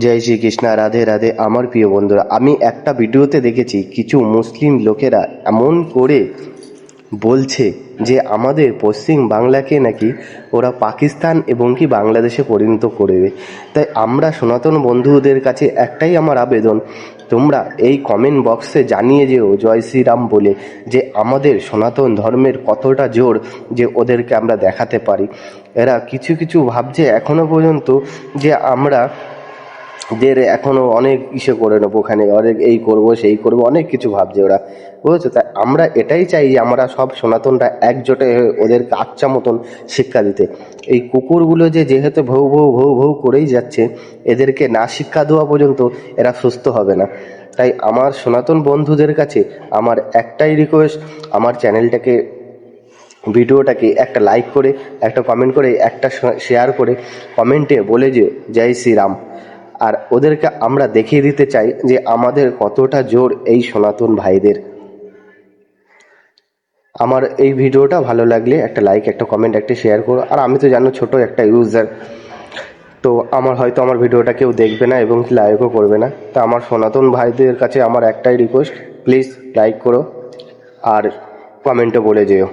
জয় শ্রীকৃষ্ণ, রাধে রাধে। আমার প্রিয় বন্ধুরা, আমি একটা ভিডিওতে দেখেছি কিছু মুসলিম লোকেরা এমন করে বলছে যে আমাদের পশ্চিম বাংলাকে নাকি ওরা পাকিস্তান এবং কি বাংলাদেশে পরিণত করবে। তাই আমরা সনাতন বন্ধুদের কাছে একটাই আমার আবেদন, তোমরা এই কমেন্ট বক্সে জানিয়ে যেও জয় শ্রীরাম বলে, যে আমাদের সনাতন ধর্মের কতটা জোর যে ওদেরকে আমরা দেখাতে পারি। এরা কিছু কিছু ভাবছে এখনো পর্যন্ত যে আমরা দের এখনও অনেক করে নেবো, ওখানে অনেক এই করব সেই করব, অনেক কিছু ভাবছে ওরা, বুঝেছো? তাই আমরা এটাই চাই যে আমরা সব সনাতনরা একজোটে হয়ে ওদেরকে আচ্ছা মতন শিক্ষা দিতে। এই কুকুরগুলো যেহেতু ভৌ ভৌ ভৌ ভৌ করেই যাচ্ছে, এদেরকে না শিক্ষা দেওয়া পর্যন্ত এরা সুস্থ হবে না। তাই আমার সনাতন বন্ধুদের কাছে আমার একটাই রিকোয়েস্ট, আমার চ্যানেলটাকে, ভিডিওটাকে একটা লাইক করে, একটা কমেন্ট করে, একটা শেয়ার করে কমেন্টে বলে যে জয় শ্রীরাম। আর ওদেরকে আমরা দেখিয়ে দিতে চাই যে আমাদের কতটা জোর এই সনাতন ভাইদের। আমার এই ভিডিওটা ভালো লাগলে একটা লাইক, একটা কমেন্ট, একটা শেয়ার করো। আর আমি তো জানো ছোট একটা ইউজার, তো আমার ভিডিওটা কেউ দেখবে না এবং লাইকও করবে না। তা আমার সনাতন ভাইদের কাছে আমার একটাই রিকোয়েস্ট, প্লিজ লাইক করো আর কমেন্টও বলে যেও।